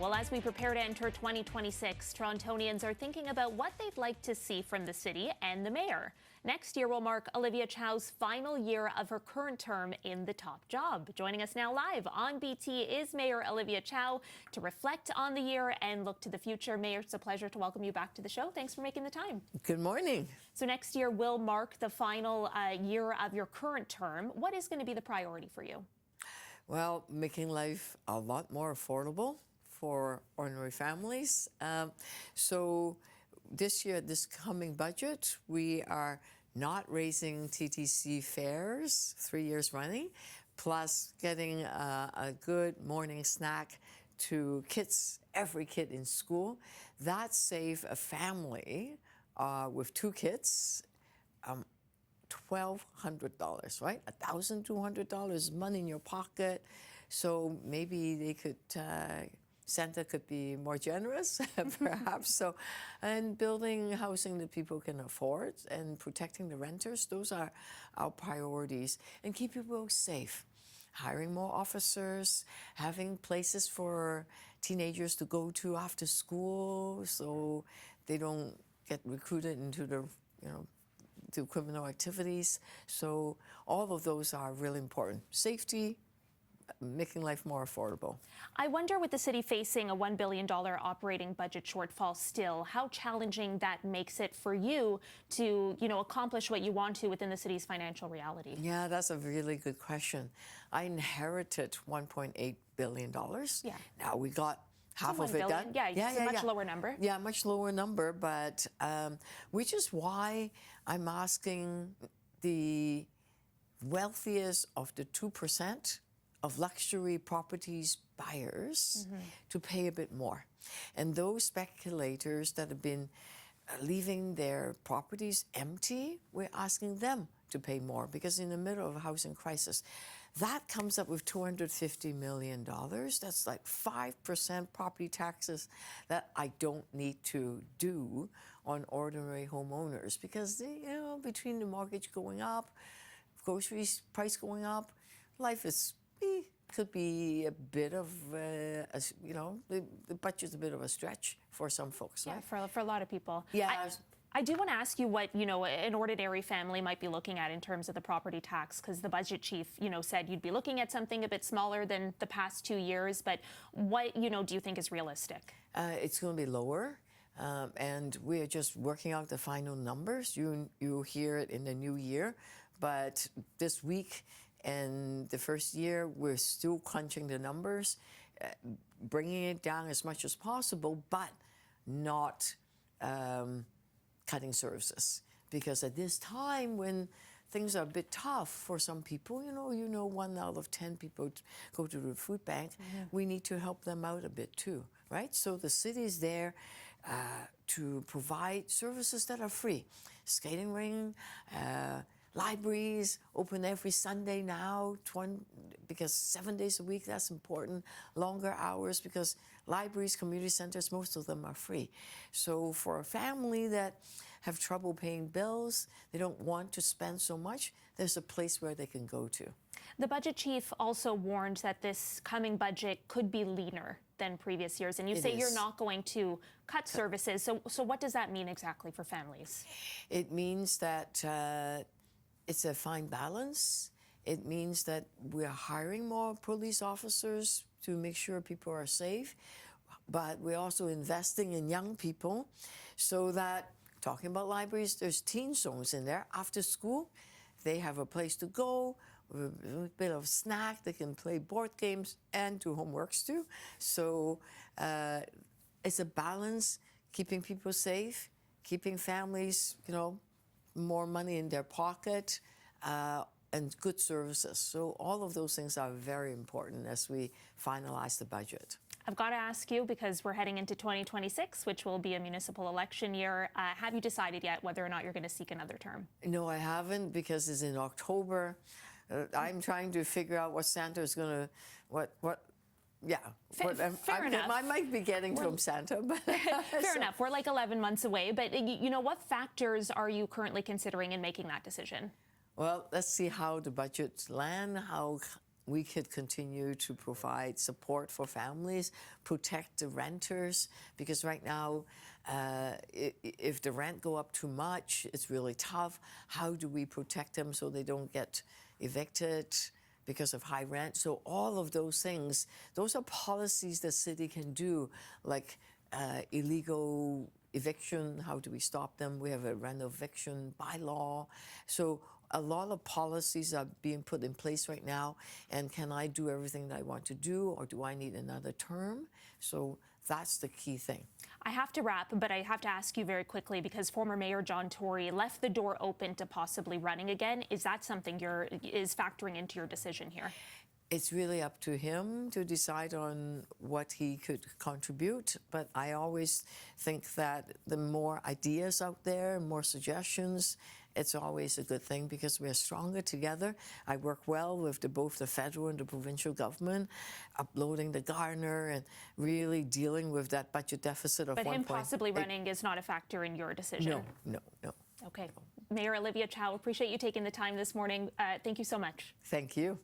Well, as we prepare to enter 2026, Torontonians are thinking about what they'd like to see from the city and the mayor. Next year will mark Olivia Chow's final year of her current term in the top job. Joining us now live on BT is Mayor Olivia Chow to reflect on the year and look to the future. Mayor, it's a pleasure to welcome you back to the show. Thanks for making the time. Good morning. So next year will mark the final year of your current term. What is going to be the priority for you? Well, making life a lot more affordable for ordinary families. So this year, this coming budget, we are not raising TTC fares 3 years running, plus getting a good morning snack to kids, every kid in school. That save a family with 2 kids $1,200, right? $1,200 money in your pocket. So maybe they could, Santa could be more generous, perhaps. So, and building housing that people can afford and protecting the renters, those are our priorities. And keep people safe. Hiring more officers, having places for teenagers to go to after school so they don't get recruited into the, to criminal activities. So all of those are really important. Safety, making life more affordable. I wonder, with the city facing a $1 billion operating budget shortfall still, how challenging that makes it for you to, accomplish what you want to within the city's financial reality. Yeah, that's a really good question. I inherited $1.8 billion. Yeah. Now we got half of it done. Yeah, it's a much lower number. Yeah, much lower number, but which is why I'm asking the wealthiest of the 2% of luxury properties buyers to pay a bit more. And those speculators that have been leaving their properties empty, we're asking them to pay more, because in the middle of a housing crisis, that comes up with $250 million. That's like 5% property taxes that I don't need to do on ordinary homeowners, because they, between the mortgage going up, groceries price going up, life is could be a bit of, the budget's a bit of a stretch for some folks, right? Yeah, for a lot of people. Yeah. I do want to ask you what, an ordinary family might be looking at in terms of the property tax, because the budget chief, said you'd be looking at something a bit smaller than the past 2 years. But what, do you think is realistic? It's going to be lower. And we're just working out the final numbers. You'll hear it in the new year. But this week and the first year, we're still crunching the numbers, bringing it down as much as possible, but not cutting services. Because at this time, when things are a bit tough for some people, 1 out of 10 people go to the food bank, we need to help them out a bit too, right? So the city is there to provide services that are free. Skating ring, libraries open every Sunday now, because 7 days a week, that's important. Longer hours, because libraries, community centers, most of them are free. So for a family that have trouble paying bills, they don't want to spend so much, there's a place where they can go to. The budget chief also warned that this coming budget could be leaner than previous years, and you say you're not going to cut services. So what does that mean exactly for families? It means that it's a fine balance. It means that we're hiring more police officers to make sure people are safe, but we're also investing in young people so that, talking about libraries, there's teen zones in there. After school, they have a place to go, with a bit of snack, they can play board games and do homeworks too. So it's a balance, keeping people safe, keeping families, more money in their pocket, and good services. So all of those things are very important as we finalize the budget. I've got to ask you, because we're heading into 2026, which will be a municipal election year. Have you decided yet whether or not you're going to seek another term? No, I haven't, because it's in October. I'm trying to figure out what Santa is going to, Fair enough. I might be getting from Santa. But Fair enough. We're like 11 months away. But, what factors are you currently considering in making that decision? Well, let's see how the budgets land, how we could continue to provide support for families, protect the renters, because right now, if the rent go up too much, it's really tough. How do we protect them so they don't get evicted because of high rent? So all of those things, those are policies the city can do, like illegal eviction. How do we stop them? We have a rent eviction bylaw. So a lot of policies are being put in place right now. And can I do everything that I want to do, or do I need another term? So that's the key thing. I have to wrap, but I have to ask you very quickly, because former Mayor John Tory left the door open to possibly running again. Is that something is factoring into your decision here? It's really up to him to decide on what he could contribute, but I always think that the more ideas out there, more suggestions, it's always a good thing because we're stronger together. I work well with both the federal and the provincial government, uploading the Garner and really dealing with that budget deficit of 1.8. But him possibly running is not a factor in your decision? No. Okay. Mayor Olivia Chow, appreciate you taking the time this morning. Thank you so much. Thank you.